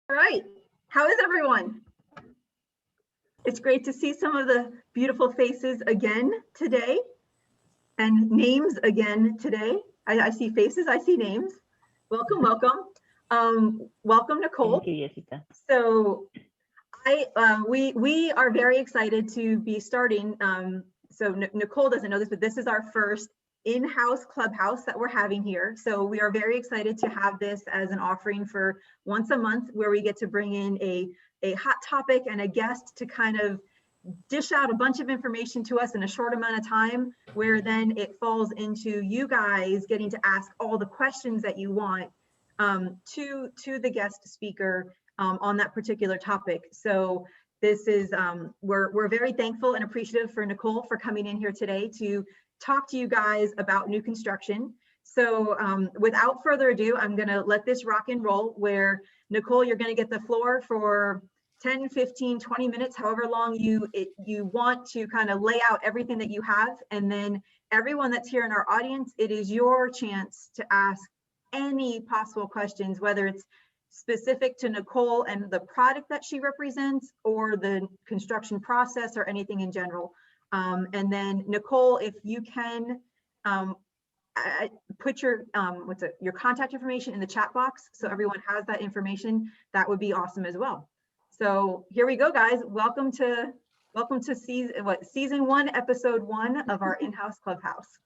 All right, how is everyone? It's great to see some of the beautiful faces again today and names again today. I see faces, I see names. Welcome, welcome. Welcome, Nicole. Thank you, Jessica. So we are very excited to be starting. So Nicole doesn't know this, but this is our first in-house clubhouse that we're having here. So we are very excited to have this as an offering for once a month, where we get to bring in a hot topic and a guest to kind of dish out a bunch of information to us in a short amount of time, where then it falls into you guys getting to ask all the questions that you want to the guest speaker on that particular topic. So this is, we're very thankful and appreciative for Nicole for coming in here today to talk to you guys about new construction. So without further ado, I'm gonna let this rock and roll, where Nicole, you're gonna get the floor for 10, 15, 20 minutes, however long you want to kind of lay out everything that you have. And then everyone that's here in our audience, it is your chance to ask any possible questions, whether it's specific to Nicole and the product that she represents, or the construction process, or anything in general. And then Nicole, if you can put your your contact information in the chat box so everyone has that information, that would be awesome as well. So here we go, guys. Welcome to season 1, episode 1 of our in-house clubhouse.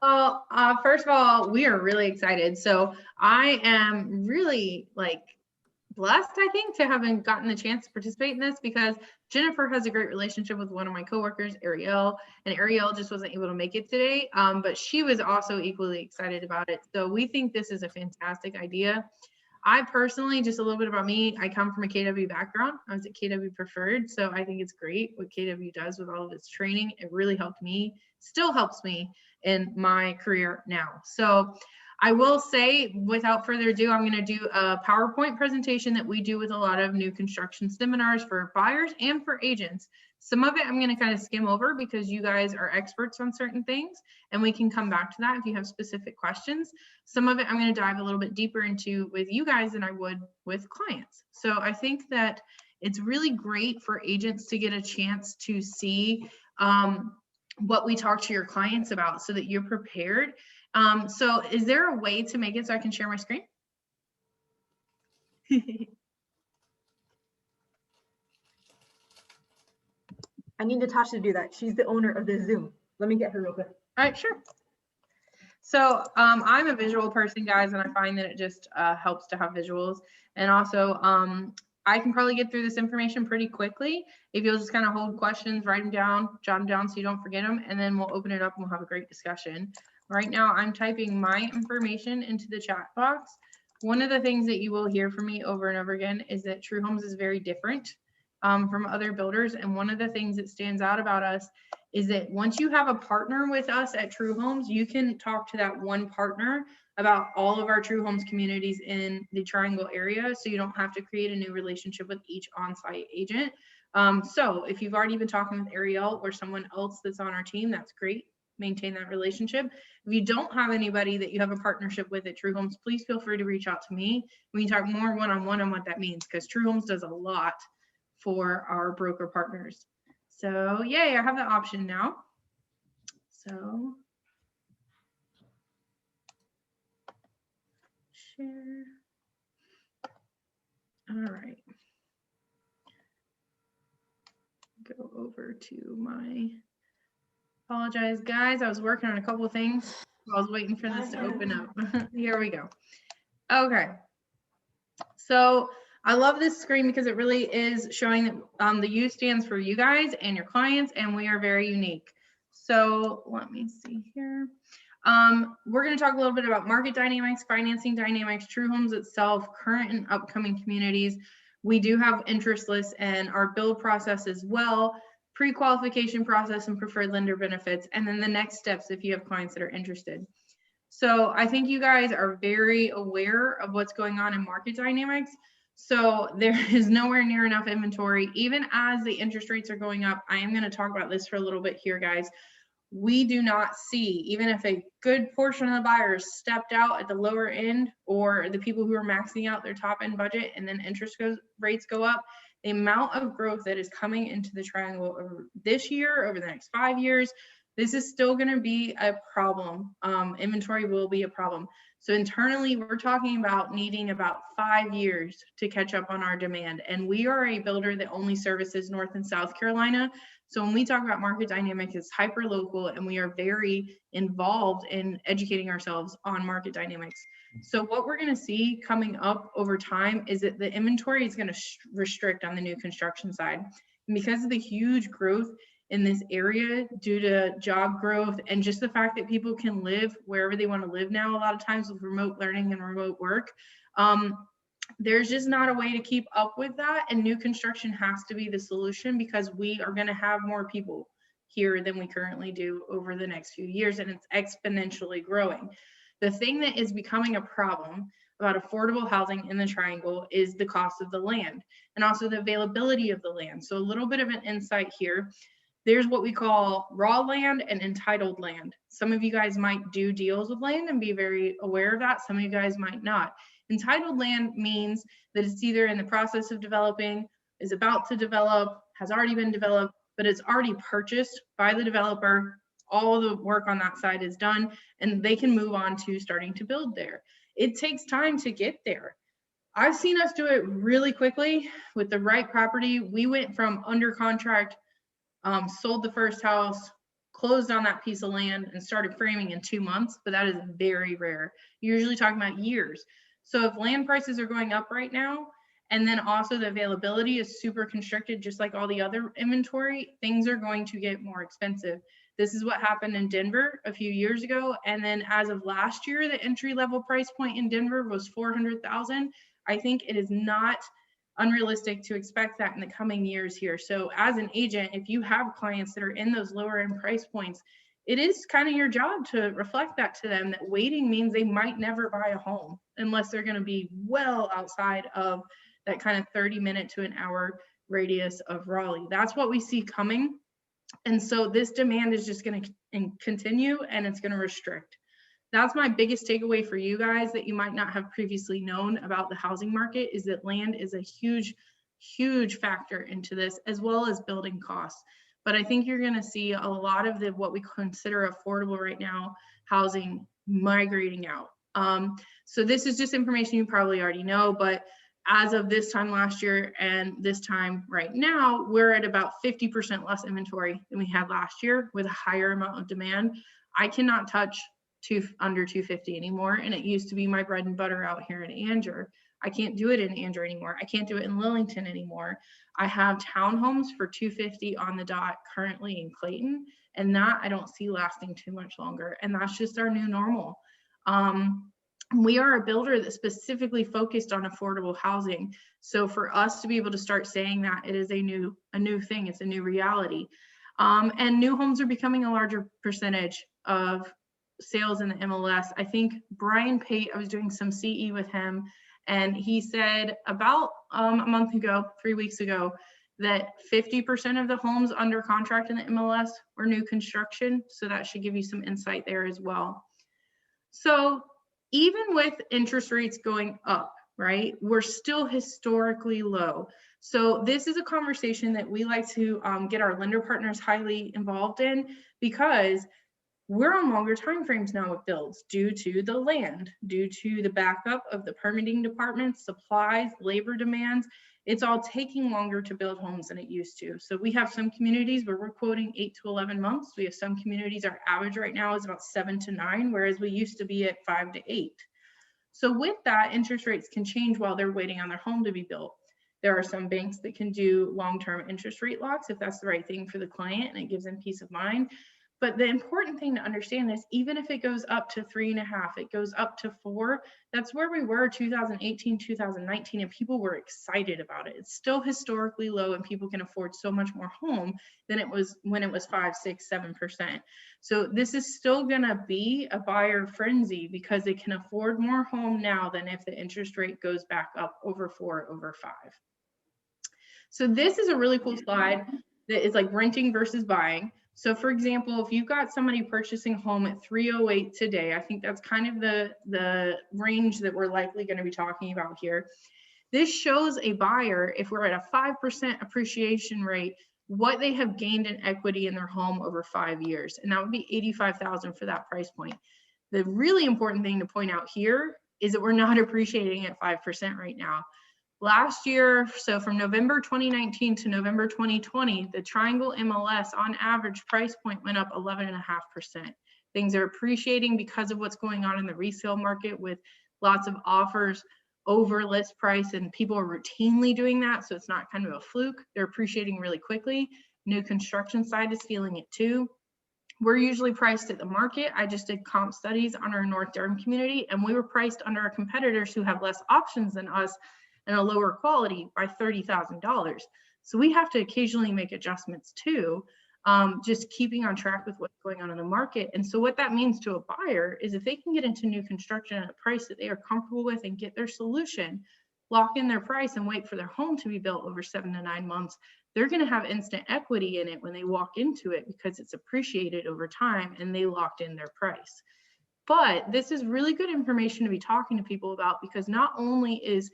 Well, first of all, we are really excited. So I am really blessed, I think, to having gotten the chance to participate in this, because Jennifer has a great relationship with one of my coworkers, Ariel, and Ariel just wasn't able to make it today, but she was also equally excited about it. So we think this is a fantastic idea. I personally, just a little bit about me, I come from a KW background. I was at KW Preferred, so I think it's great what KW does with all of its training. It really helped me, still helps me in my career now. So I will say, without further ado, I'm going to do a PowerPoint presentation that we do with a lot of new construction seminars for buyers and for agents. Some of it I'm going to kind of skim over because you guys are experts on certain things, and we can come back to that if you have specific questions. Some of it I'm going to dive a little bit deeper into with you guys than I would with clients. So I think that it's really great for agents to get a chance to see what we talk to your clients about so that you're prepared. So is there a way to make it so I can share my screen? I need Natasha to do that. She's the owner of the Zoom. Let me get her real quick. All right, sure. So I'm a visual person, guys, and I find that it just helps to have visuals. And also, I can probably get through this information pretty quickly if you'll just kind of hold questions, write them down, jot them down so you don't forget them, and then we'll open it up and we'll have a great discussion. Right now, I'm typing my information into the chat box. One of the things that you will hear from me over and over again is that True Homes is very different from other builders. And one of the things that stands out about us is that once you have a partner with us at True Homes, you can talk to that one partner about all of our True Homes communities in the Triangle area, so you don't have to create a new relationship with each on-site agent. So if you've already been talking with Ariel or someone else that's on our team, that's great. Maintain that relationship. If you don't have anybody that you have a partnership with at True Homes, please feel free to reach out to me. We can talk more one-on-one on what that means, because True Homes does a lot for our broker partners. So yay, I have that option now. So share. All right. Go over to my, apologize guys, I was working on a couple of things. I was waiting for this to open up. Here we go. Okay. So I love this screen because it really is showing that the U stands for you guys and your clients, and we are very unique. So let me see here. We're going to talk a little bit about market dynamics, financing dynamics, True Homes itself, current and upcoming communities. We do have interest lists and our build process as well, pre-qualification process and preferred lender benefits, and then the next steps if you have clients that are interested. So I think you guys are very aware of what's going on in market dynamics. So there is nowhere near enough inventory, even as the interest rates are going up. I am going to talk about this for a little bit here, guys. we do not see, even if a good portion of the buyers stepped out at the lower end, or the people who are maxing out their top end budget, and then interest rates go up, the amount of growth that is coming into the triangle over this year, over the next 5 years, this is still going to be a problem. Inventory will be a problem. So internally, we're talking about needing about 5 years to catch up on our demand. And we are a builder that only services North and South Carolina. So when we talk about market dynamics, it's hyper local, and we are very involved in educating ourselves on market dynamics. So what we're going to see coming up over time is that the inventory is going to restrict on the new construction side. And because of the huge growth in this area due to job growth and just the fact that people can live wherever they want to live now, a lot of times with remote learning and remote work, there's just not a way to keep up with that. And new construction has to be the solution, because we are going to have more people here than we currently do over the next few years, and it's exponentially growing. The thing that is becoming a problem about affordable housing in the triangle is the cost of the land, and also the availability of the land. So a little bit of an insight here. There's what we call raw land and entitled land. Some of you guys might do deals with land and be very aware of that. Some of you guys might not. Entitled land means that it's either in the process of developing, is about to develop, has already been developed, but it's already purchased by the developer. All the work on that side is done, and they can move on to starting to build there. It takes time to get there. I've seen us do it really quickly with the right property. We went from under contract, sold the first house, closed on that piece of land, and started framing in 2 months, but that is very rare. You're usually talking about years. So if land prices are going up right now, and then also the availability is super constricted, just like all the other inventory, things are going to get more expensive. This is what happened in Denver a few years ago. And then as of last year, the entry level price point in Denver was $400,000. I think it is not unrealistic to expect that in the coming years here. So as an agent, if you have clients that are in those lower end price points, it is kind of your job to reflect that to them, that waiting means they might never buy a home unless they're going to be well outside of that kind of 30-minute to an hour radius of Raleigh. That's what we see coming. And so this demand is just going to continue, and it's going to restrict. That's my biggest takeaway for you guys that you might not have previously known about the housing market, is that land is a huge, huge factor into this, as well as building costs. But I think you're going to see a lot of what we consider affordable right now, housing, migrating out. So this is just information you probably already know, but as of this time last year and this time right now, we're at about 50% less inventory than we had last year, with a higher amount of demand. I cannot touch under 250 anymore, and it used to be my bread and butter out here in Anger. I can't do it in Anger anymore. I can't do it in Lillington anymore. I have townhomes for 250 on the dot currently in Clayton, and that I don't see lasting too much longer. And that's just our new normal. We are a builder that specifically focused on affordable housing. So for us to be able to start saying that, it is a new thing, it's a new reality. And new homes are becoming a larger percentage of sales in the MLS. I think Brian Pate, I was doing some CE with him, and he said about a month ago, 3 weeks ago, that 50% of the homes under contract in the MLS were new construction. So that should give you some insight there as well. So even with interest rates going up, right, we're still historically low. So this is a conversation that we like to get our lender partners highly involved in, because we're on longer timeframes now with builds due to the land, due to the backup of the permitting departments, supplies, labor demands. It's all taking longer to build homes than it used to. So we have some communities where we're quoting 8 to 11 months. We have some communities, our average right now is about 7 to 9, whereas we used to be at 5 to 8. So with that, interest rates can change while they're waiting on their home to be built. There are some banks that can do long-term interest rate locks if that's the right thing for the client and it gives them peace of mind. But the important thing to understand is, even if it goes up to 3.5, it goes up to 4, that's where we were 2018, 2019, and people were excited about it. It's still historically low, and people can afford so much more home than it was when it was 5, 6, 7%. So this is still gonna be a buyer frenzy, because they can afford more home now than if the interest rate goes back up over 4, over 5. So this is a really cool slide that is like renting versus buying. So for example, if you've got somebody purchasing a home at 308 today, I think that's kind of the range that we're likely going to be talking about here. This shows a buyer, if we're at a 5% appreciation rate, what they have gained in equity in their home over 5 years. And that would be $85,000 for that price point. The really important thing to point out here is that we're not appreciating at 5% right now. Last year, so from November 2019 to November 2020, the Triangle MLS on average price point went up 11.5%. Things are appreciating because of what's going on in the resale market with lots of offers over list price, and people are routinely doing that. So it's not kind of a fluke. They're appreciating really quickly. New construction side is feeling it too. We're usually priced at the market. I just did comp studies on our North Durham community, and we were priced under our competitors who have less options than us and a lower quality by $30,000. So we have to occasionally make adjustments too, just keeping on track with what's going on in the market. And so what that means to a buyer is if they can get into new construction at a price that they are comfortable with and get their solution, lock in their price and wait for their home to be built over 7 to 9 months, they're going to have instant equity in it when they walk into it because it's appreciated over time and they locked in their price. But this is really good information to be talking to people about, because not only is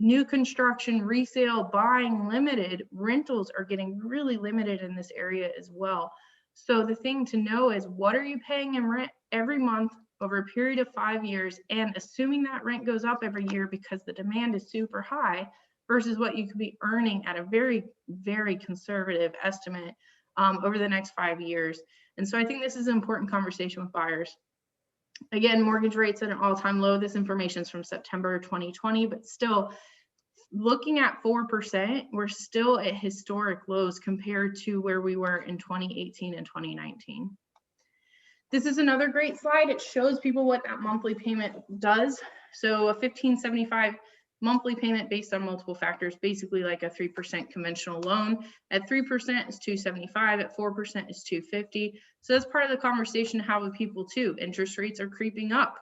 new construction, resale, buying limited, rentals are getting really limited in this area as well. So the thing to know is, what are you paying in rent every month over a period of 5 years, and assuming that rent goes up every year because the demand is super high, versus what you could be earning at a very, very conservative estimate over the next 5 years. And so I think this is an important conversation with buyers. Again, mortgage rates at an all-time low. This information is from September 2020, but still looking at 4%, we're still at historic lows compared to where we were in 2018 and 2019. This is another great slide. It shows people what that monthly payment does. So a $1,575 monthly payment based on multiple factors, basically like a 3% conventional loan. At 3% is $275, at 4% is $250. So that's part of the conversation to have with people too. Interest rates are creeping up.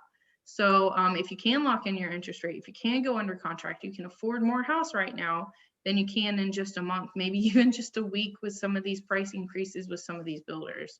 So if you can lock in your interest rate, if you can go under contract, you can afford more house right now than you can in just a month, maybe even just a week with some of these price increases with some of these builders.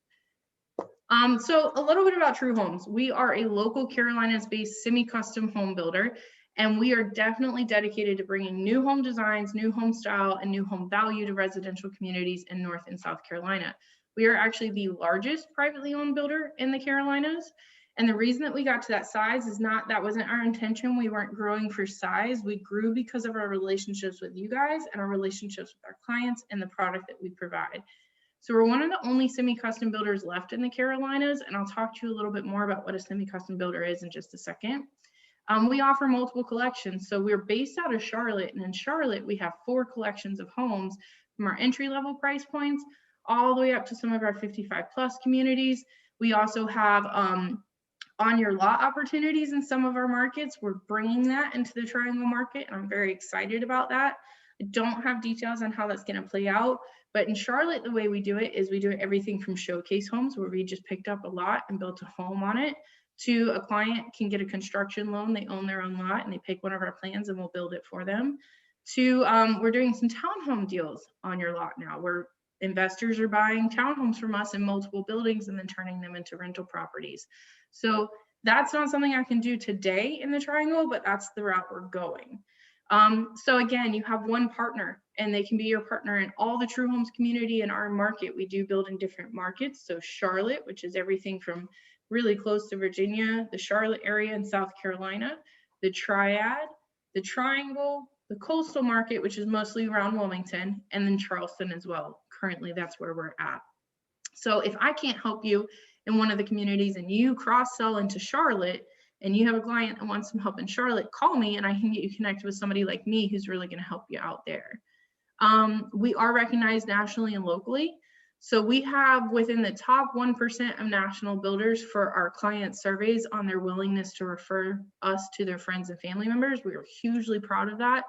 So a little bit about True Homes. We are a local Carolinas-based semi-custom home builder, and we are definitely dedicated to bringing new home designs, new home style, and new home value to residential communities in North and South Carolina. We are actually the largest privately owned builder in the Carolinas. And the reason that we got to that size is that wasn't our intention. We weren't growing for size. We grew because of our relationships with you guys and our relationships with our clients and the product that we provide. So we're one of the only semi-custom builders left in the Carolinas, and I'll talk to you a little bit more about what a semi-custom builder is in just a second. We offer multiple collections. So we're based out of Charlotte, and in Charlotte, we have 4 collections of homes from our entry-level price points all the way up to some of our 55+ communities. We also have on your lot opportunities in some of our markets. We're bringing that into the Triangle market, and I'm very excited about that. I don't have details on how that's going to play out, but in Charlotte, the way we do it is we do everything from showcase homes, where we just picked up a lot and built a home on it, to a client can get a construction loan. They own their own lot and they pick one of our plans and we'll build it for them, to we're doing some townhome deals on your lot now, where investors are buying townhomes from us in multiple buildings and then turning them into rental properties. So that's not something I can do today in the Triangle, but that's the route we're going. So again, you have one partner, and they can be your partner in all the True Homes community in our market. We do build in different markets. So Charlotte, which is everything from really close to Virginia, the Charlotte area in South Carolina, the Triad, the Triangle, the coastal market, which is mostly around Wilmington, and then Charleston as well. Currently, that's where we're at. So if I can't help you in one of the communities and you cross-sell into Charlotte, and you have a client that wants some help in Charlotte, call me and I can get you connected with somebody like me who's really going to help you out there. We are recognized nationally and locally. So we have within the top 1% of national builders for our client surveys on their willingness to refer us to their friends and family members. We are hugely proud of that.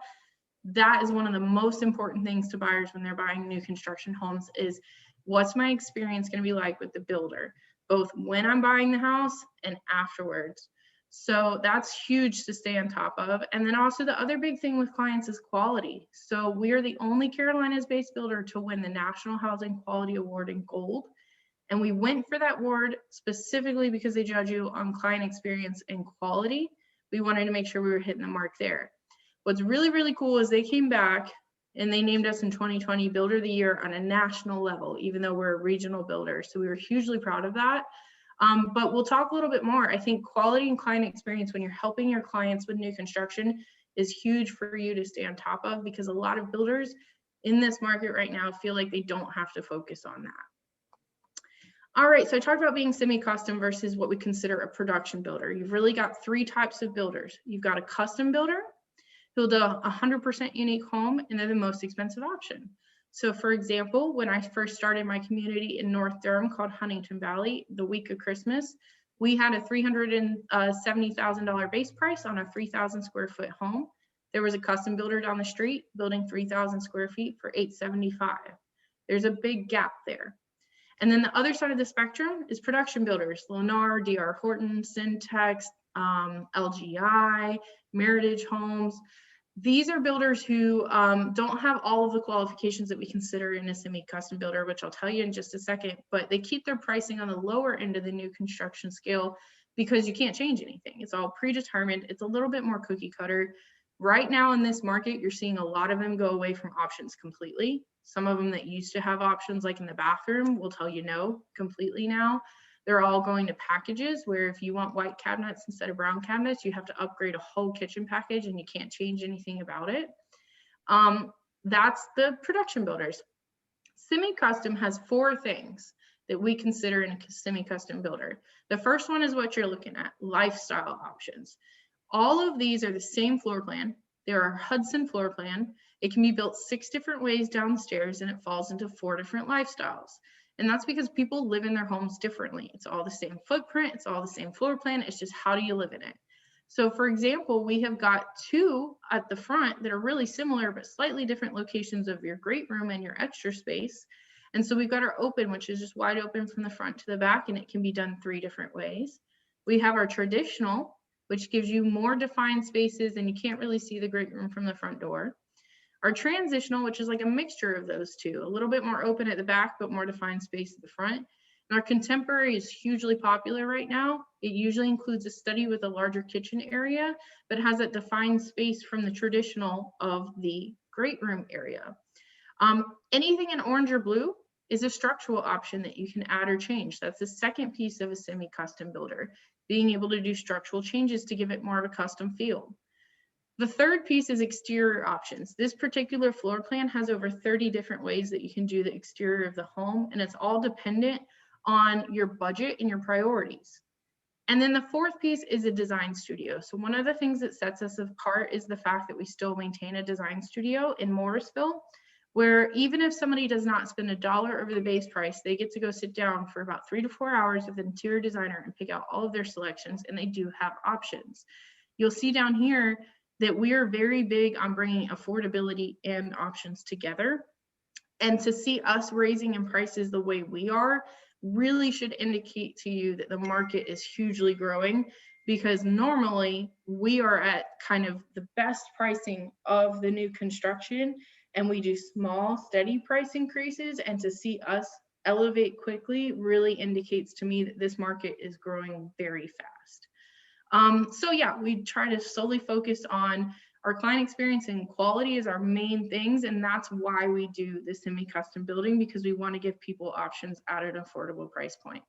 That is one of the most important things to buyers when they're buying new construction homes is, what's my experience going to be like with the builder, both when I'm buying the house and afterwards. So that's huge to stay on top of. And then also the other big thing with clients is quality. So we are the only Carolinas-based builder to win the National Housing Quality Award in Gold. And we went for that ward specifically because they judge you on client experience and quality. We wanted to make sure we were hitting the mark there. What's really, really cool is they came back and they named us in 2020 Builder of the Year on a national level, even though we're a regional builder. So we were hugely proud of that. But we'll talk a little bit more. I think quality and client experience when you're helping your clients with new construction is huge for you to stay on top of, because a lot of builders in this market right now feel like they don't have to focus on that. All right, so I talked about being semi-custom versus what we consider a production builder. You've really got three types of builders. You've got a custom builder who'll do a 100% unique home, and they're the most expensive option. So for example, when I first started my community in North Durham called Huntington Valley, the week of Christmas, we had a $370,000 base price on a 3,000 square foot home. There was a custom builder down the street building 3,000 square feet for $875. There's a big gap there. And then the other side of the spectrum is production builders, Lennar, D.R. Horton, Syntex, LGI, Meritage Homes. These are builders who don't have all of the qualifications that we consider in a semi-custom builder, which I'll tell you in just a second, but they keep their pricing on the lower end of the new construction scale because you can't change anything. It's all predetermined. It's a little bit more cookie cutter. Right now in this market, you're seeing a lot of them go away from options completely. Some of them that used to have options like in the bathroom will tell you no completely now. They're all going to packages where if you want white cabinets instead of brown cabinets, you have to upgrade a whole kitchen package and you can't change anything about it. That's the production builders. Semi-custom has four things that we consider in a semi-custom builder. The first one is what you're looking at, lifestyle options. All of these are the same floor plan. They're our Hudson floor plan. It can be built 6 different ways downstairs and it falls into 4 different lifestyles. And that's because people live in their homes differently. It's all the same footprint, it's all the same floor plan, it's just how do you live in it. So for example, we have got 2 at the front that are really similar, but slightly different locations of your great room and your extra space. And so we've got our open, which is just wide open from the front to the back, and it can be done 3 different ways. We have our traditional, which gives you more defined spaces and you can't really see the great room from the front door. Our transitional, which is like a mixture of those 2, a little bit more open at the back, but more defined space at the front. And our contemporary is hugely popular right now. It usually includes a study with a larger kitchen area, but has that defined space from the traditional of the great room area. Anything in orange or blue is a structural option that you can add or change. That's the second piece of a semi-custom builder, being able to do structural changes to give it more of a custom feel. The third piece is exterior options. This particular floor plan has over 30 different ways that you can do the exterior of the home, and it's all dependent on your budget and your priorities. And then the fourth piece is a design studio. So one of the things that sets us apart is the fact that we still maintain a design studio in Morrisville, where even if somebody does not spend $1 over the base price, they get to go sit down for about 3 to 4 hours with an interior designer and pick out all of their selections, and they do have options. You'll see down here that we are very big on bringing affordability and options together. And to see us raising in prices the way we are really should indicate to you that the market is hugely growing, because normally we are at kind of the best pricing of the new construction and we do small, steady price increases. And to see us elevate quickly really indicates to me that this market is growing very fast. So yeah, we try to solely focus on our client experience and quality as our main things. And that's why we do the semi-custom building, because we want to give people options at an affordable price point.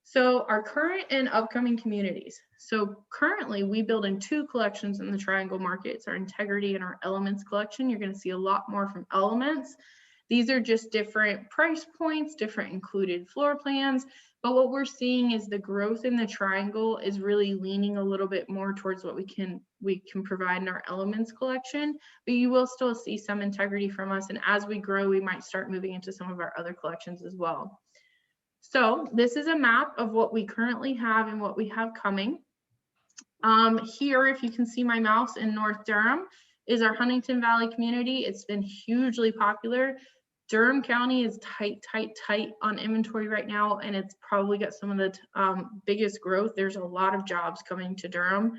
So our current and upcoming communities. So currently we build in 2 collections in the Triangle market. It's our Integrity and our Elements collection. You're going to see a lot more from Elements. These are just different price points, different included floor plans. But what we're seeing is the growth in the Triangle is really leaning a little bit more towards what we can provide in our Elements collection. But you will still see some Integrity from us. And as we grow, we might start moving into some of our other collections as well. So this is a map of what we currently have and what we have coming. Here, if you can see my mouse in North Durham, is our Huntington Valley community. It's been hugely popular. Durham County is tight on inventory right now, and it's probably got some of the biggest growth. There's a lot of jobs coming to Durham,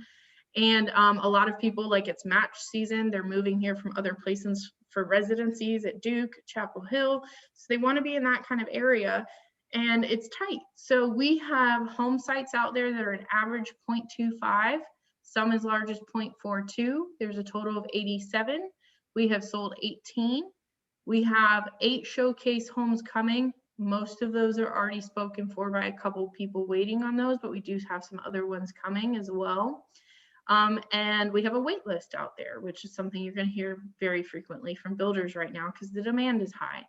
and a lot of people, like it's match season, they're moving here from other places for residencies at Duke, Chapel Hill. So they want to be in that kind of area. and it's tight. So we have home sites out there that are an average 0.25, some as large as 0.42. There's a total of 87. We have sold 18. We have 8 showcase homes coming. Most of those are already spoken for by a couple people waiting on those, but we do have some other ones coming as well. And we have a wait list out there, which is something you're going to hear very frequently from builders right now because the demand is high.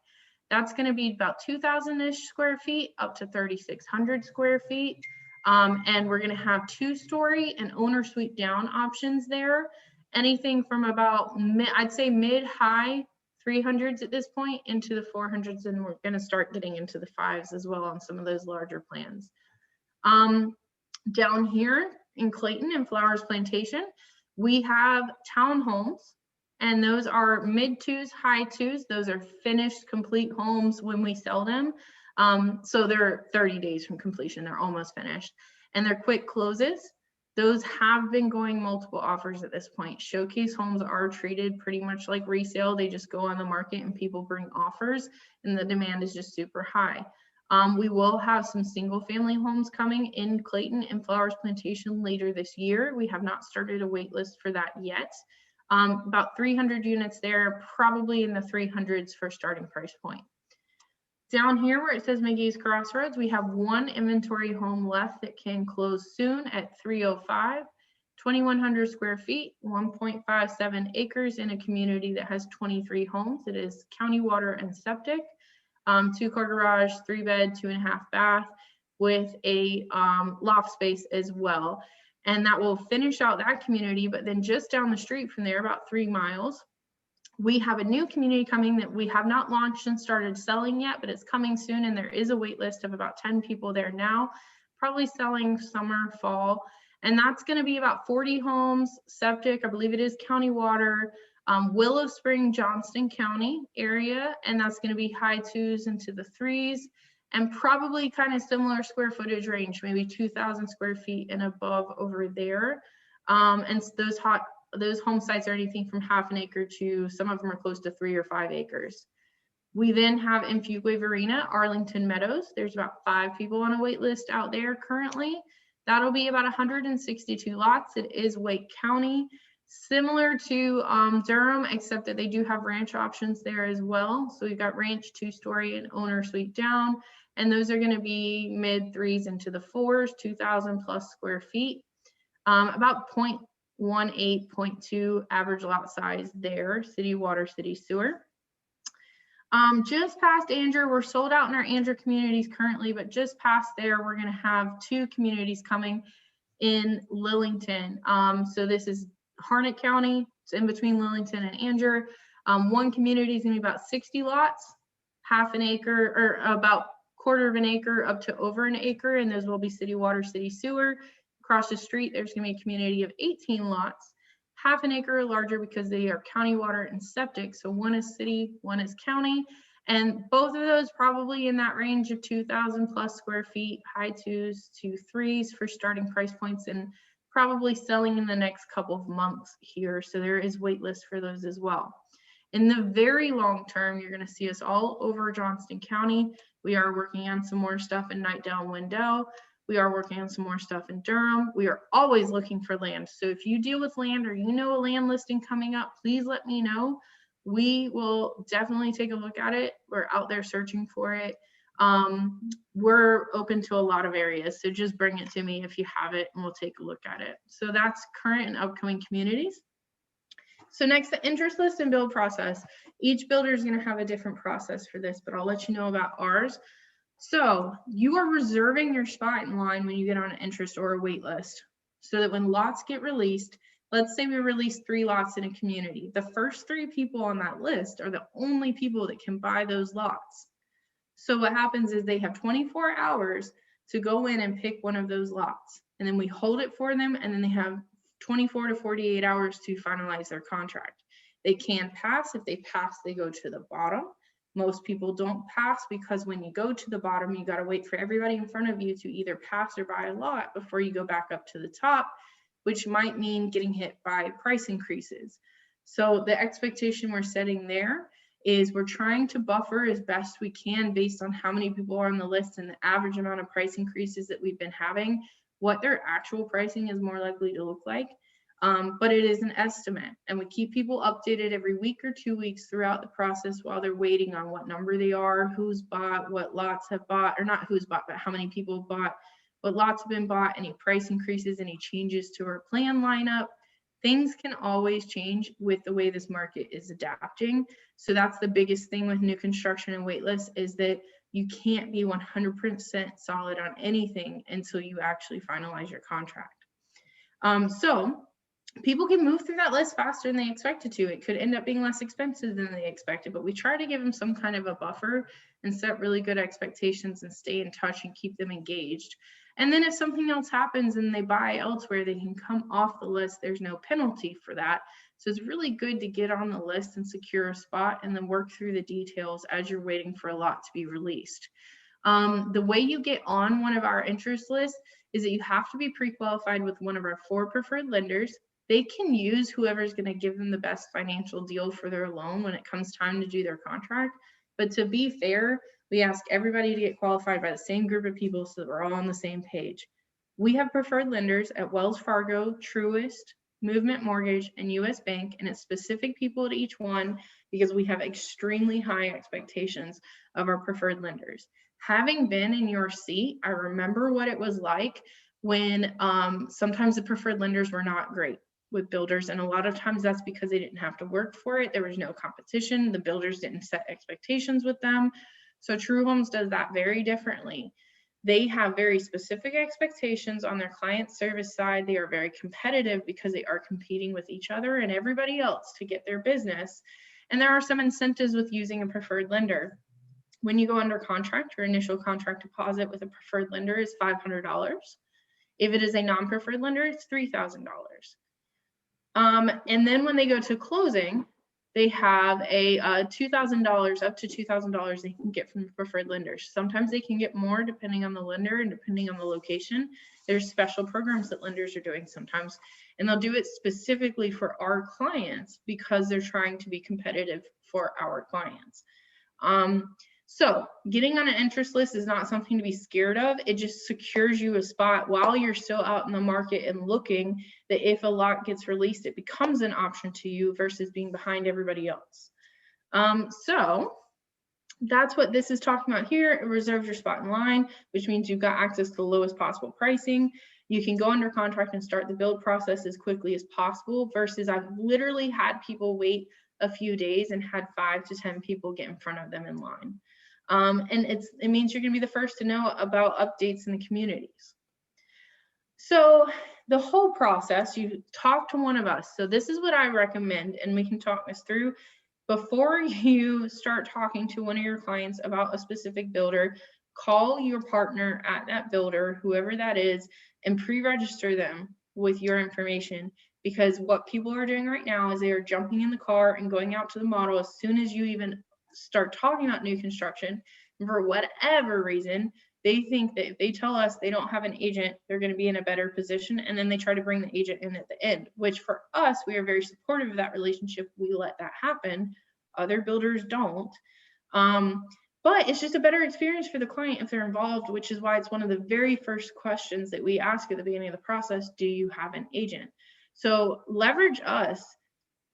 That's going to be about 2,000-ish square feet up to 3,600 square feet. And we're going to have 2-story and owner suite down options there. Anything from about, I'd say mid-high 300s at this point into the 400s, and we're going to start getting into the 5s as well on some of those larger plans. Down here in Clayton and Flowers Plantation, we have townhomes, and those are mid 2s, high 2s. Those are finished, complete homes when we sell them. So they're 30 days from completion. They're almost finished, and they're quick closes. Those have been going multiple offers at this point. Showcase homes are treated pretty much like resale. They just go on the market and people bring offers, and the demand is just super high. We will have some single family homes coming in Clayton and Flowers Plantation later this year. We have not started a wait list for that yet. About 300 units there, probably in the 300s for starting price point. Down here where it says McGee's Crossroads, we have 1 inventory home left that can close soon at 305, 2,100 square feet, 1.57 acres in a community that has 23 homes. It is county water and septic. 2-car garage, 3-bed, 2.5 bath with a loft space as well. And that will finish out that community. But then just down the street from there, about 3 miles, we have a new community coming that we have not launched and started selling yet, but it's coming soon. And there is a wait list of about 10 people there now, probably selling summer, fall. And that's going to be about 40 homes, septic, I believe it is county water, Willow Spring, Johnston County area, and that's going to be high 2s into the 3s, and probably kind of similar square footage range, maybe 2,000 square feet and above over there. And those home sites are anything from half an acre to some of them are close to 3 or 5 acres. We then have in Fuquay Varina, Arlington Meadows. There's about 5 people on a wait list out there currently. That'll be about 162 lots. It is Wake County. Similar to Durham, except that they do have ranch options there as well. So we've got ranch, 2-story and owner suite down, and those are going to be mid 3s into the 4s, 2,000 plus square feet, about 0.18, 0.2 average lot size there, city water, city sewer. Just past Andrew, we're sold out in our Andrew communities currently, but just past there, we're going to have 2 communities coming in Lillington. So this is Harnett County. It's in between Lillington and Andrew. 1 community is going to be about 60 lots, half an acre or about 1/4 of an acre up to over an acre, and those will be city water, city sewer. Across the street, there's going to be a community of 18 lots, half an acre or larger because they are county water and septic. So 1 is city, 1 is county, and both of those probably in that range of 2,000 plus square feet, high 2s to 3s for starting price points, and probably selling in the next couple of months here. So there is wait list for those as well. In the very long term, you're going to see us all over Johnston County. We are working on some more stuff in Knightdale and Wendell. We are working on some more stuff in Durham. We are always looking for land. So if you deal with land or you know a land listing coming up, please let me know. We will definitely take a look at it. We're out there searching for it. We're open to a lot of areas, so just bring it to me if you have it and we'll take a look at it. So that's current and upcoming communities. So next, the interest list and build process. Each builder is going to have a different process for this, but I'll let you know about ours. So you are reserving your spot in line when you get on an interest or a wait list, so that when lots get released, let's say we release 3 lots in a community, the first 3 people on that list are the only people that can buy those lots. So what happens is they have 24 hours to go in and pick one of those lots, and then we hold it for them, and then they have 24 to 48 hours to finalize their contract. They can pass. If they pass, they go to the bottom. Most people don't pass because when you go to the bottom, you got to wait for everybody in front of you to either pass or buy a lot before you go back up to the top, which might mean getting hit by price increases. So the expectation we're setting there is we're trying to buffer as best we can based on how many people are on the list and the average amount of price increases that we've been having, what their actual pricing is more likely to look like. But it is an estimate, and we keep people updated every week or 2 weeks throughout the process while they're waiting on what number they are, who's bought, what lots have bought, or not who's bought, but how many people bought, what lots have been bought, any price increases, any changes to our plan lineup. Things can always change with the way this market is adapting. So that's the biggest thing with new construction and waitlist, is that you can't be 100% solid on anything until you actually finalize your contract. So people can move through that list faster than they expected to. It could end up being less expensive than they expected, but we try to give them some kind of a buffer and set really good expectations and stay in touch and keep them engaged. And then if something else happens and they buy elsewhere, they can come off the list. There's no penalty for that. So it's really good to get on the list and secure a spot and then work through the details as you're waiting for a lot to be released. The way you get on one of our interest lists is that you have to be pre-qualified with one of our 4 preferred lenders. They can use whoever's going to give them the best financial deal for their loan when it comes time to do their contract. But to be fair, we ask everybody to get qualified by the same group of people so that we're all on the same page. We have preferred lenders at Wells Fargo, Truist, Movement Mortgage, and US Bank, and it's specific people at each one because we have extremely high expectations of our preferred lenders. Having been in your seat, I remember what it was like when sometimes the preferred lenders were not great with builders, and a lot of times that's because they didn't have to work for it. There was no competition. The builders didn't set expectations with them. So True Homes does that very differently. They have very specific expectations on their client service side. They are very competitive because they are competing with each other and everybody else to get their business. And there are some incentives with using a preferred lender. When you go under contract, your initial contract deposit with a preferred lender is $500. If it is a non-preferred lender, it's $3,000. And then when they go to closing, they have a $2,000, up to $2,000 they can get from the preferred lenders. Sometimes they can get more depending on the lender and depending on the location. There's special programs that lenders are doing sometimes, and they'll do it specifically for our clients because they're trying to be competitive for our clients. So getting on an interest list is not something to be scared of. It just secures you a spot while you're still out in the market and looking, that if a lot gets released, it becomes an option to you versus being behind everybody else. So that's what this is talking about here. It reserves your spot in line, which means you've got access to the lowest possible pricing. You can go under contract and start the build process as quickly as possible versus I've literally had people wait a few days and had 5 to 10 people get in front of them in line. And it means you're going to be the first to know about updates in the communities. So the whole process, you talk to one of us. So this is what I recommend, and we can talk this through. Before you start talking to one of your clients about a specific builder, call your partner at that builder, whoever that is, and pre-register them with your information. Because what people are doing right now is they are jumping in the car and going out to the model as soon as you even start talking about new construction. And for whatever reason, they think that if they tell us they don't have an agent, they're going to be in a better position. And then they try to bring the agent in at the end, which for us, we are very supportive of that relationship. We let that happen. Other builders don't. But it's just a better experience for the client if they're involved, which is why it's one of the very first questions that we ask at the beginning of the process. Do you have an agent? So leverage us,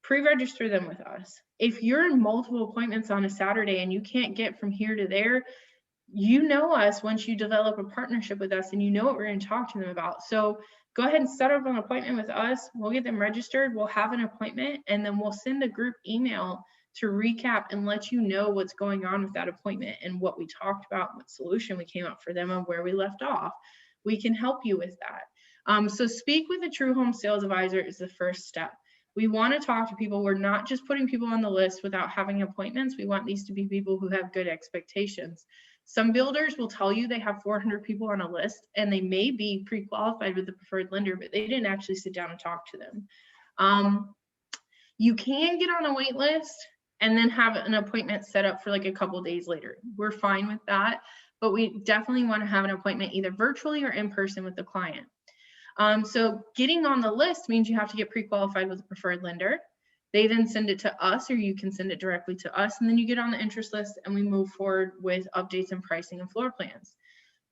pre-register them with us. If you're in multiple appointments on a Saturday and you can't get from here to there, you know us once you develop a partnership with us and you know what we're going to talk to them about. So go ahead and set up an appointment with us. We'll get them registered. We'll have an appointment, and then we'll send a group email to recap and let you know what's going on with that appointment and what we talked about, what solution we came up for them and where we left off. We can help you with that. So speak with a True Home sales advisor is the first step. We want to talk to people. We're not just putting people on the list without having appointments. We want these to be people who have good expectations. Some builders will tell you they have 400 people on a list and they may be pre-qualified with the preferred lender, but they didn't actually sit down and talk to them. You can get on a wait list and then have an appointment set up for like a couple days later. We're fine with that, but we definitely want to have an appointment either virtually or in person with the client. So getting on the list means you have to get pre-qualified with a preferred lender. They then send it to us, or you can send it directly to us, and then you get on the interest list and we move forward with updates and pricing and floor plans.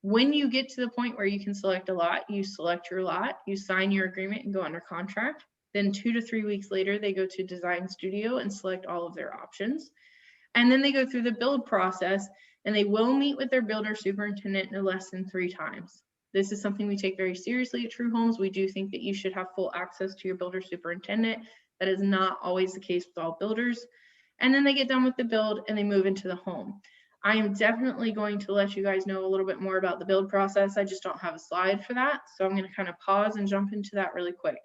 When you get to the point where you can select a lot, you select your lot, you sign your agreement and go under contract. Then 2 to 3 weeks later, they go to design studio and select all of their options. And then they go through the build process, and they will meet with their builder superintendent no less than 3 times. This is something we take very seriously at True Homes. We do think that you should have full access to your builder superintendent. That is not always the case with all builders. And then they get done with the build and they move into the home. I am definitely going to let you guys know a little bit more about the build process. I just don't have a slide for that. So I'm going to kind of pause and jump into that really quick.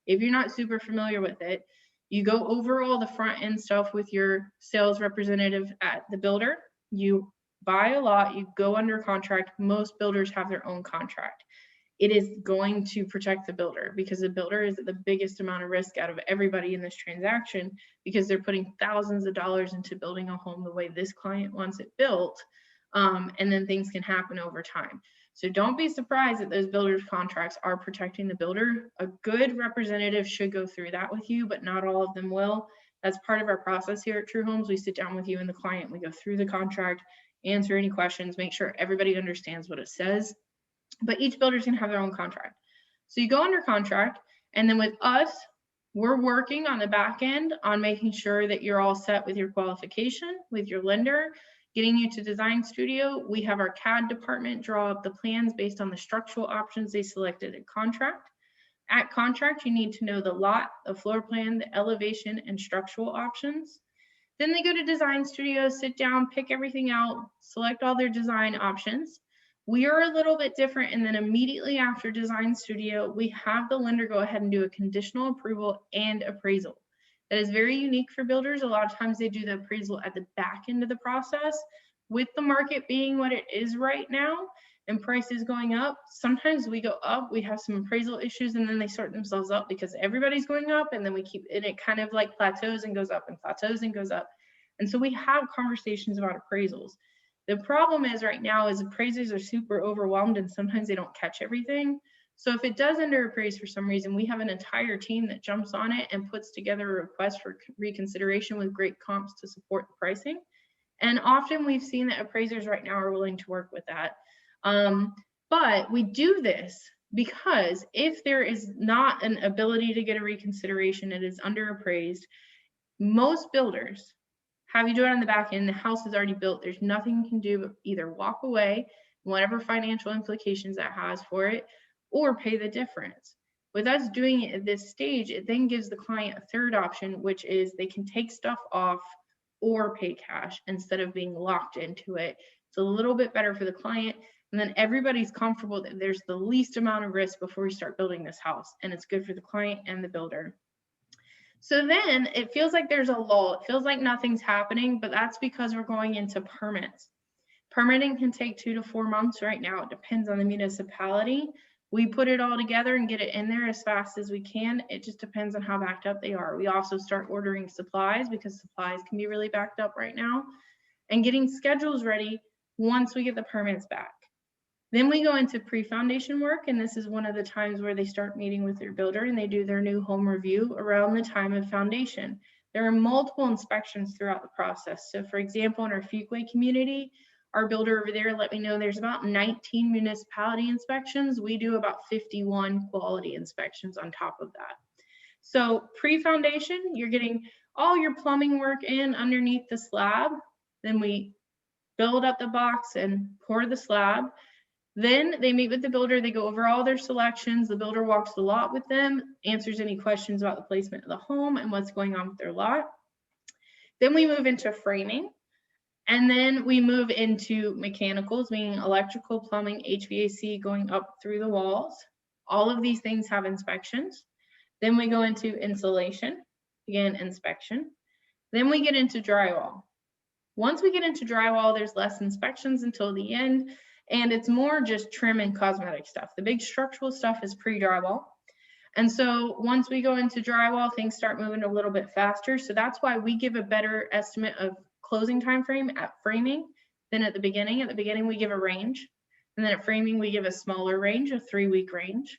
If you're not super familiar with it, you go over all the front end stuff with your sales representative at the builder. You buy a lot, you go under contract. Most builders have their own contract. It is going to protect the builder because the builder is at the biggest amount of risk out of everybody in this transaction, because they're putting thousands of dollars into building a home the way this client wants it built. And then things can happen over time. So don't be surprised that those builders' contracts are protecting the builder. A good representative should go through that with you, but not all of them will. That's part of our process here at True Homes. We sit down with you and the client, we go through the contract, answer any questions, make sure everybody understands what it says. But each builder's gonna have their own contract. So you go under contract, and then with us, we're working on the back end on making sure that you're all set with your qualification, with your lender, getting you to design studio. We have our CAD department draw up the plans based on the structural options they selected at contract. At contract, you need to know the lot, the floor plan, the elevation, and structural options. Then they go to design studio, sit down, pick everything out, select all their design options. We are a little bit different, and then immediately after design studio, we have the lender go ahead and do a conditional approval and appraisal. That is very unique for builders. A lot of times they do the appraisal at the back end of the process. With the market being what it is right now and prices going up, sometimes we go up, we have some appraisal issues, and then they sort themselves up because everybody's going up, and then we keep, and it kind of like plateaus and goes up and plateaus and goes up. And so we have conversations about appraisals. The problem is right now is appraisers are super overwhelmed, and sometimes they don't catch everything. So if it does underappraise for some reason, we have an entire team that jumps on it and puts together a request for reconsideration with great comps to support the pricing. And often we've seen that appraisers right now are willing to work with that. But we do this because if there is not an ability to get a reconsideration, it is underappraised. Most builders have you do it on the back end. The house is already built. There's nothing you can do but either walk away, whatever financial implications that has for it, or pay the difference. With us doing it at this stage, it then gives the client a third option, which is they can take stuff off or pay cash instead of being locked into it. It's a little bit better for the client. And then everybody's comfortable that there's the least amount of risk before we start building this house. And it's good for the client and the builder. So then it feels like there's a lull. It feels like nothing's happening, but that's because we're going into permits. Permitting can take 2 to 4 months right now. It depends on the municipality. We put it all together and get it in there as fast as we can. It just depends on how backed up they are. We also start ordering supplies because supplies can be really backed up right now, and getting schedules ready once we get the permits back. Then we go into pre-foundation work, and this is one of the times where they start meeting with their builder and they do their new home review around the time of foundation. There are multiple inspections throughout the process. So for example, in our Fuquay community, our builder over there let me know there's about 19 municipality inspections. We do about 51 quality inspections on top of that. So pre-foundation, you're getting all your plumbing work in underneath the slab. Then we build up the box and pour the slab. Then they meet with the builder, they go over all their selections, the builder walks the lot with them, answers any questions about the placement of the home and what's going on with their lot. Then we move into framing, and then we move into mechanicals, meaning electrical, plumbing, HVAC going up through the walls. All of these things have inspections. Then we go into insulation, again, inspection. Then we get into drywall. Once we get into drywall, there's less inspections until the end. And it's more just trim and cosmetic stuff. The big structural stuff is pre-drywall. And so once we go into drywall, things start moving a little bit faster. So that's why we give a better estimate of closing time frame at framing than at the beginning. At the beginning, we give a range. And then at framing, we give a smaller range, a 3-week range.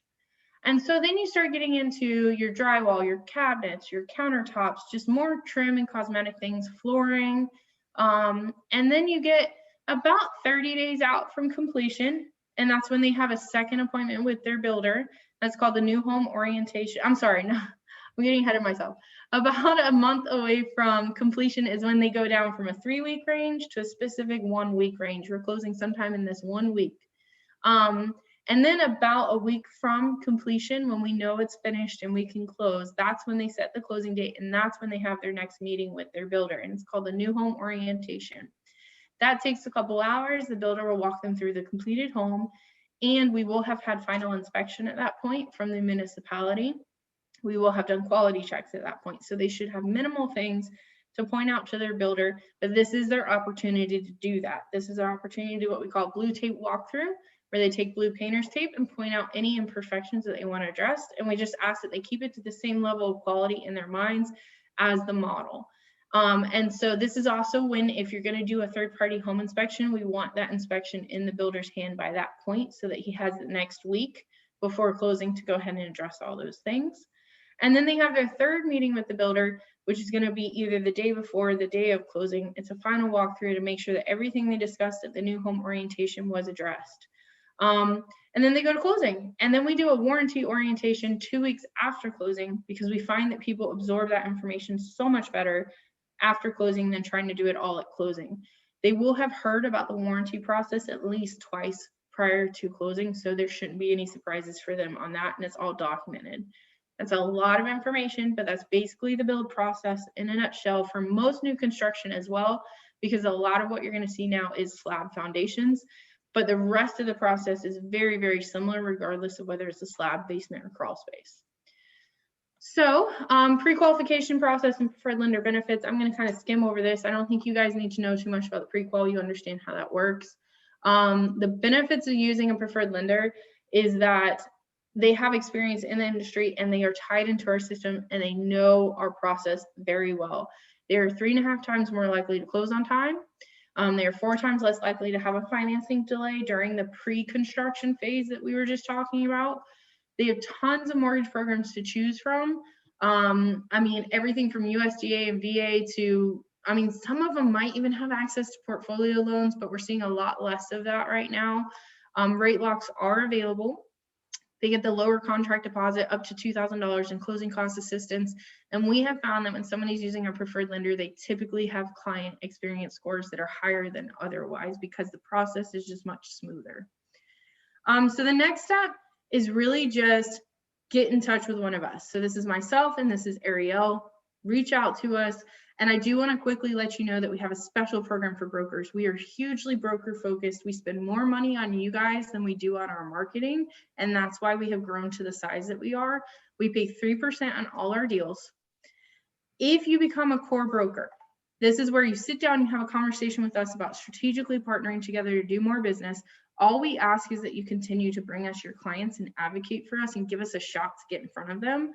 And so then you start getting into your drywall, your cabinets, your countertops, just more trim and cosmetic things, flooring. And then you get about 30 days out from completion. And that's when they have a second appointment with their builder. That's called the new home orientation. I'm sorry, no, I'm getting ahead of myself. About a month away from completion is when they go down from a 3-week range to a specific 1-week range. We're closing sometime in this 1 week. And then about a week from completion, when we know it's finished and we can close, that's when they set the closing date, and that's when they have their next meeting with their builder, and it's called the new home orientation. That takes a couple hours. The builder will walk them through the completed home, and we will have had final inspection at that point from the municipality. We will have done quality checks at that point, so they should have minimal things to point out to their builder, but this is their opportunity to do that. This is our opportunity to do what we call blue tape walkthrough, where they take blue painter's tape and point out any imperfections that they want to address. And we just ask that they keep it to the same level of quality in their minds as the model. And so this is also when, if you're going to do a third-party home inspection, we want that inspection in the builder's hand by that point so that he has the next week before closing to go ahead and address all those things. And then they have their third meeting with the builder, which is going to be either the day before or the day of closing. It's a final walkthrough to make sure that everything they discussed at the new home orientation was addressed. And then they go to closing, and then we do a warranty orientation 2 weeks after closing, because we find that people absorb that information so much better after closing than trying to do it all at closing. They will have heard about the warranty process at least twice prior to closing, so there shouldn't be any surprises for them on that, and it's all documented. That's a lot of information, but that's basically the build process in a nutshell for most new construction as well, because a lot of what you're going to see now is slab foundations. But the rest of the process is very, very similar, regardless of whether it's a slab, basement, or crawl space. So pre-qualification process and preferred lender benefits, I'm going to kind of skim over this. I don't think you guys need to know too much about the pre-qual. You understand how that works. The benefits of using a preferred lender is that they have experience in the industry, and they are tied into our system, and they know our process very well. They are 3.5 times more likely to close on time. They are 4 times less likely to have a financing delay during the pre-construction phase that we were just talking about. They have tons of mortgage programs to choose from. I mean, everything from USDA and VA to, I mean, some of them might even have access to portfolio loans, but we're seeing a lot less of that right now. Rate locks are available. They get the lower contract deposit up to $2,000 in closing cost assistance. And we have found that when somebody's using our preferred lender, they typically have client experience scores that are higher than otherwise, because the process is just much smoother. So the next step is really just get in touch with one of us. So this is myself and this is Ariel. Reach out to us. And I do want to quickly let you know that we have a special program for brokers. We are hugely broker focused. We spend more money on you guys than we do on our marketing. And that's why we have grown to the size that we are. We pay 3% on all our deals. If you become a core broker, this is where you sit down and have a conversation with us about strategically partnering together to do more business. All we ask is that you continue to bring us your clients and advocate for us and give us a shot to get in front of them.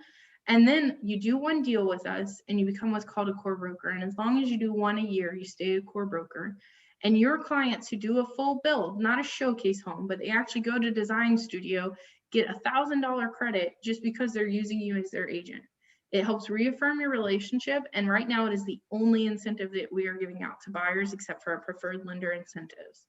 And then you do one deal with us and you become what's called a core broker. And as long as you do one a year, you stay a core broker. And your clients who do a full build, not a showcase home, but they actually go to design studio, get $1,000 credit just because they're using you as their agent. It helps reaffirm your relationship. And right now it is the only incentive that we are giving out to buyers, except for our preferred lender incentives.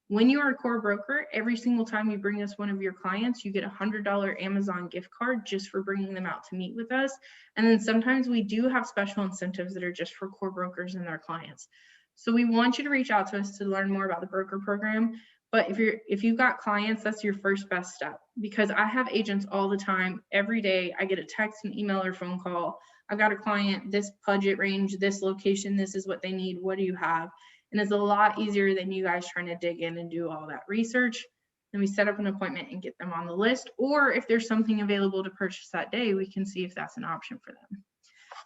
When you are a core broker, every single time you bring us one of your clients, you get a $100 Amazon gift card just for bringing them out to meet with us. And then sometimes we do have special incentives that are just for core brokers and their clients. So we want you to reach out to us to learn more about the broker program. But if you've got clients, that's your first best step, because I have agents all the time. Every day I get a text, an email, or phone call. I've got a client, this budget range, this location, this is what they need. What do you have? And it's a lot easier than you guys trying to dig in and do all that research. Then we set up an appointment and get them on the list. Or if there's something available to purchase that day, we can see if that's an option for them.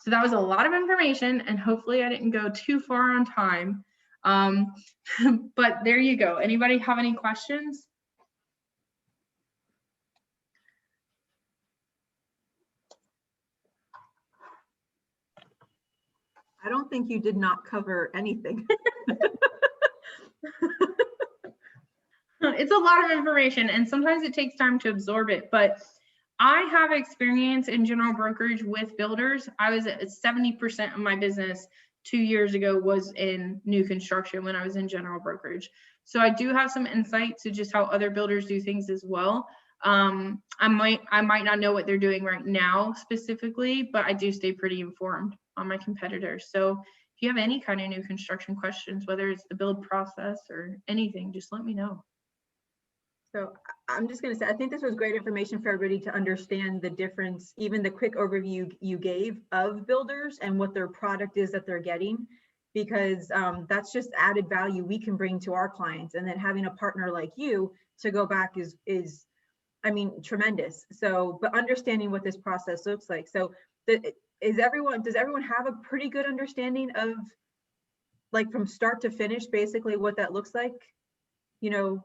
So that was a lot of information, and hopefully I didn't go too far on time. But there you go. Anybody have any questions? I don't think you did not cover anything. It's a lot of information, and sometimes it takes time to absorb it, but I have experience in general brokerage with builders. I was at 70% of my business 2 years ago was in new construction when I was in general brokerage. So I do have some insight to just how other builders do things as well. I might not know what they're doing right now specifically, but I do stay pretty informed on my competitors. So if you have any kind of new construction questions, whether it's the build process or anything, just let me know. So I'm just going to say, I think this was great information for everybody to understand the difference, even the quick overview you gave of builders and what their product is that they're getting, because that's just added value we can bring to our clients. And then having a partner like you to go back is I mean, tremendous. So, but understanding what this process looks like. So does everyone have a pretty good understanding of, like, from start to finish, basically what that looks like? You know,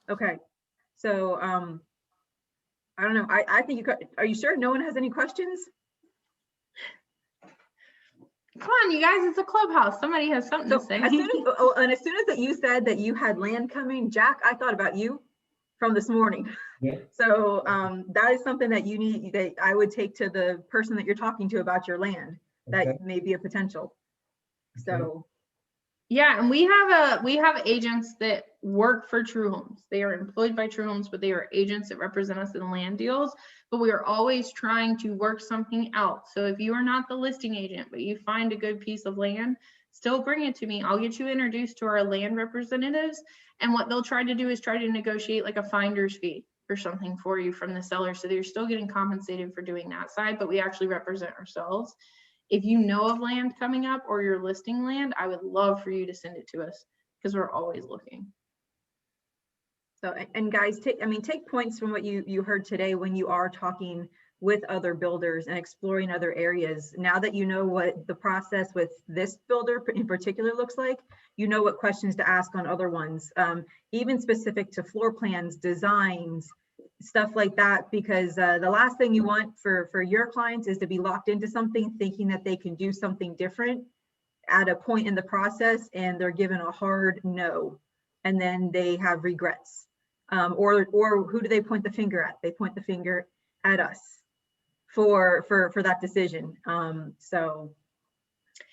okay. So, I don't know. I think are you sure no one has any questions? Come on, you guys, it's a clubhouse. Somebody has something to say. As soon as that you said that you had land coming, Jack, I thought about you from this morning. Yeah. So that is something that that I would take to the person that you're talking to about your land. Okay. That may be a potential. So yeah, and we have agents that work for True Homes. They are employed by True Homes, but they are agents that represent us in land deals. But we are always trying to work something out. So if you are not the listing agent, but you find a good piece of land, still bring it to me. I'll get you introduced to our land representatives. And what they'll try to do is try to negotiate like a finder's fee or something for you from the seller. So you're still getting compensated for doing that side, but we actually represent ourselves. If you know of land coming up or you're listing land, I would love for you to send it to us because we're always looking. So, and guys, take points from what you heard today when you are talking with other builders and exploring other areas. Now that you know what the process with this builder in particular looks like, you know what questions to ask on other ones, even specific to floor plans, designs, stuff like that, because the last thing you want for your clients is to be locked into something thinking that they can do something different at a point in the process and they're given a hard no, and then they have regrets. Or who do they point the finger at? They point the finger at us for that decision. So,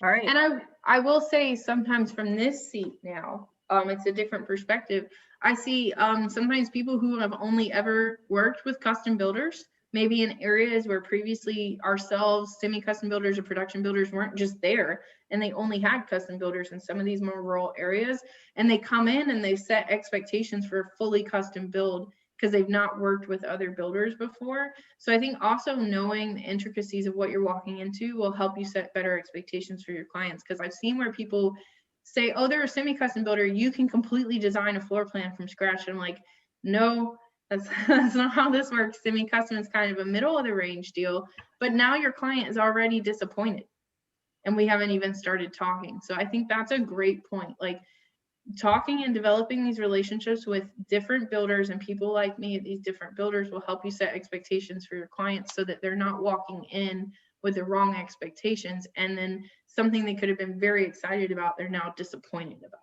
all right. And I will say sometimes from this seat now, it's a different perspective. I see sometimes people who have only ever worked with custom builders, maybe in areas where previously ourselves, semi-custom builders or production builders weren't just there, and they only had custom builders in some of these more rural areas, and they come in and they've set expectations for a fully custom build because they've not worked with other builders before. So I think also knowing the intricacies of what you're walking into will help you set better expectations for your clients, because I've seen where people say, oh, they're a semi-custom builder, you can completely design a floor plan from scratch. And I'm like, no, that's not how this works. Semi-custom is kind of a middle of the range deal, but now your client is already disappointed and we haven't even started talking. So I think that's a great point. Like, talking and developing these relationships with different builders and people like me at these different builders will help you set expectations for your clients so that they're not walking in with the wrong expectations, and then something they could have been very excited about, they're now disappointed about.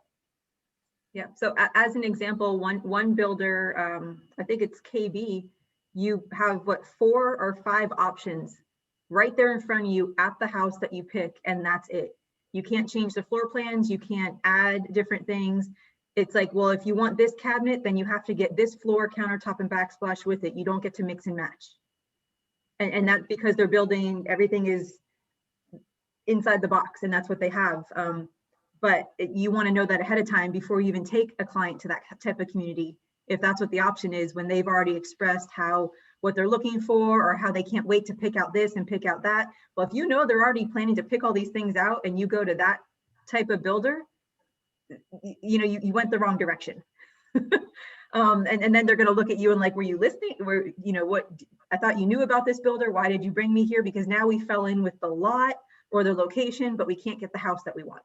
Yeah, so as an example, one builder, I think it's KB, you have what, 4 or 5 options right there in front of you at the house that you pick, and that's it. You can't change the floor plans, you can't add different things. It's like, well, if you want this cabinet, then you have to get this floor, countertop, and backsplash with it. You don't get to mix and match. And that's because they're building, everything is inside the box, and that's what they have. But you want to know that ahead of time before you even take a client to that type of community, if that's what the option is, when they've already expressed what they're looking for or how they can't wait to pick out this and pick out that. Well, if you know they're already planning to pick all these things out and you go to that type of builder, you went the wrong direction. And then they're going to look at you and like, were you listening? What I thought you knew about this builder. Why did you bring me here? Because now we fell in with the lot or the location, but we can't get the house that we want.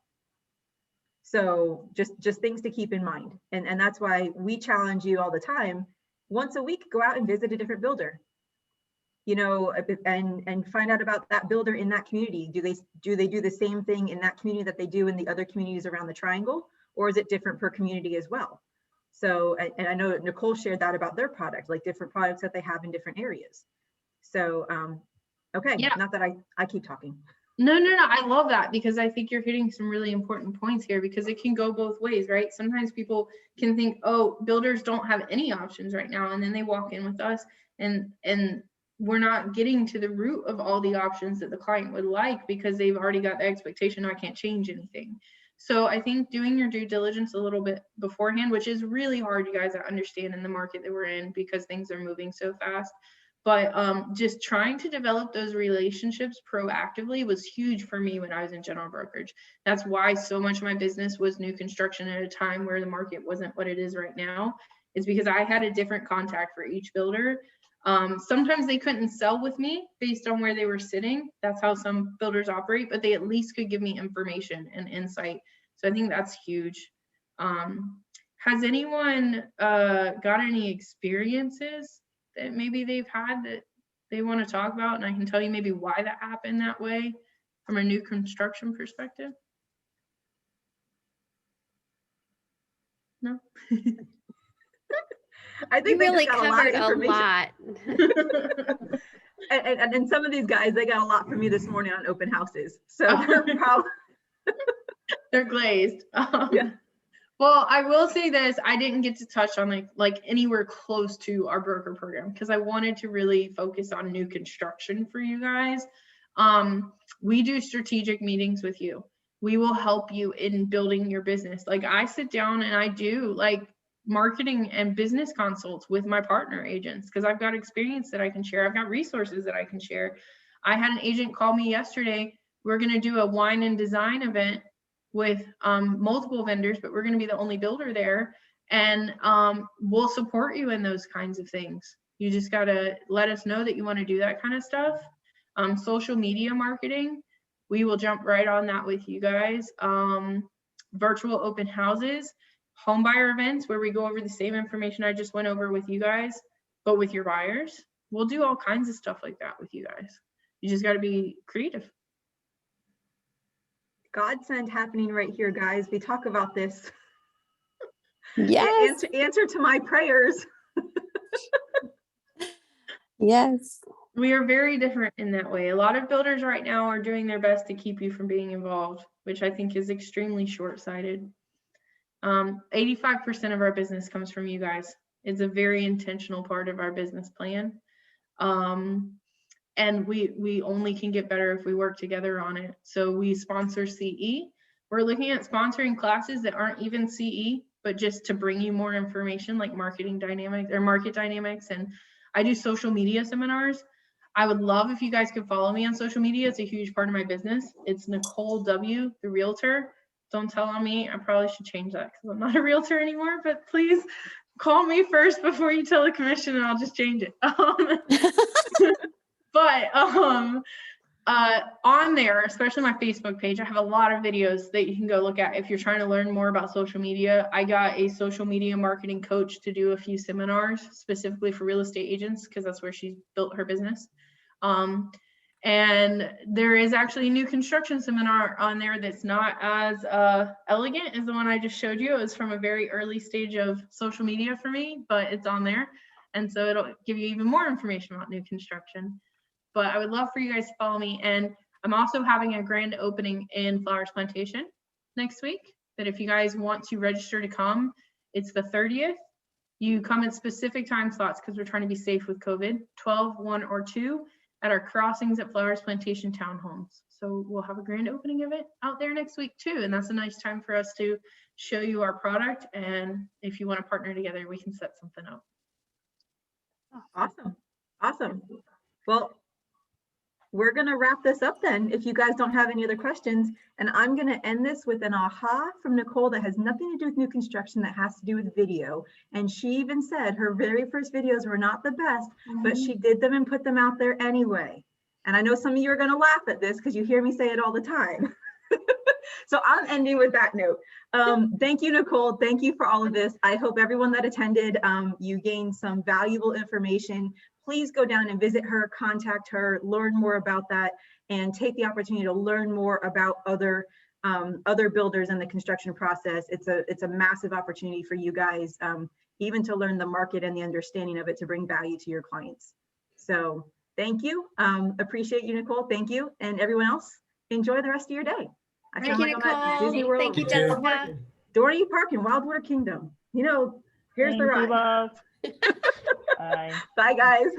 So just things to keep in mind. And that's why we challenge you all the time. Once a week, go out and visit a different builder, and find out about that builder in that community. Do they do the same thing in that community that they do in the other communities around the triangle? Or is it different per community as well? So, and I know Nicole shared that about their product, like different products that they have in different areas. So, okay, Yeah. not that I keep talking. No, I love that, because I think you're hitting some really important points here, because it can go both ways, right? Sometimes people can think, oh, builders don't have any options right now, and then they walk in with us and we're not getting to the root of all the options that the client would like, because they've already got the expectation, I can't change anything. So I think doing your due diligence a little bit beforehand, which is really hard, you guys, I understand, in the market that we're in, because things are moving so fast. But just trying to develop those relationships proactively was huge for me when I was in general brokerage. That's why so much of my business was new construction at a time where the market wasn't what it is right now. It's because I had a different contact for each builder. Sometimes they couldn't sell with me based on where they were sitting. That's how some builders operate, but they at least could give me information and insight. So I think that's huge. Has anyone got any experiences that maybe they've had that they want to talk about, and I can tell you maybe why that happened that way from a new construction perspective? No. I think we they really just got a lot of information. And some of these guys, they got a lot from me this morning on open houses, so they're probably they're glazed. Yeah. Well, I will say this, I didn't get to touch on like anywhere close to our broker program, because I wanted to really focus on new construction for you guys. We do strategic meetings with you. We will help you in building your business. Like, I sit down and I do like marketing and business consults with my partner agents, because I've got experience that I can share. I've got resources that I can share. I had an agent call me yesterday. We're going to do a wine and design event with multiple vendors, but we're going to be the only builder there, and we'll support you in those kinds of things. You just got to let us know that you want to do that kind of stuff. Social media marketing, we will jump right on that with you guys. Virtual open houses, home buyer events where we go over the same information I just went over with you guys, but with your buyers. We'll do all kinds of stuff like that with you guys. You just got to be creative. godsend happening right here, guys. We talk about this. Yes. Answer to my prayers. Yes. We are very different in that way. A lot of builders right now are doing their best to keep you from being involved, which I think is extremely short-sighted. 85% of our business comes from you guys. It's a very intentional part of our business plan. And we only can get better if we work together on it. So we sponsor CE. We're looking at sponsoring classes that aren't even CE, but just to bring you more information, like marketing dynamics or market dynamics. And I do social media seminars. I would love if you guys could follow me on social media. It's a huge part of my business. It's Nicole W, the realtor. Don't tell on me. I probably should change that because I'm not a realtor anymore, but please call me first before you tell the commission and I'll just change it. But on there, especially my Facebook page, I have a lot of videos that you can go look at if you're trying to learn more about social media. I got a social media marketing coach to do a few seminars specifically for real estate agents because that's where she built her business. And there is actually a new construction seminar on there that's not as elegant as the one I just showed you. It was from a very early stage of social media for me, but it's on there. And so it'll give you even more information about new construction. But I would love for you guys to follow me. And I'm also having a grand opening in Flowers Plantation next week, that if you guys want to register to come, it's the 30th. You come at specific time slots because we're trying to be safe with COVID, 12, 1, or 2 at our crossings at Flowers Plantation Townhomes. So we'll have a grand opening of it out there next week too. And that's a nice time for us to show you our product. And if you want to partner together, we can set something up. Awesome. Awesome. Well, we're going to wrap this up then, if you guys don't have any other questions. And I'm going to end this with an aha from Nicole that has nothing to do with new construction, that has to do with video. And she even said her very first videos were not the best, but she did them and put them out there anyway. And I know some of you are going to laugh at this because you hear me say it all the time. So I'm ending with that note. Thank you, Nicole. Thank you for all of this. I hope everyone that attended, you gained some valuable information. Please go down and visit her, contact her, learn more about that, and take the opportunity to learn more about other other builders in the construction process. It's a massive opportunity for you guys, even to learn the market and the understanding of it to bring value to your clients. So thank you. Appreciate you, Nicole. Thank you. And everyone else, enjoy the rest of your day. I Thank sound you, like I'm at Disney Nicole. World. Thank you, You too. Jessica. Dorney Park in Wildwater Kingdom. You know, here's the Thank you, ride. love. Bye. Bye, guys.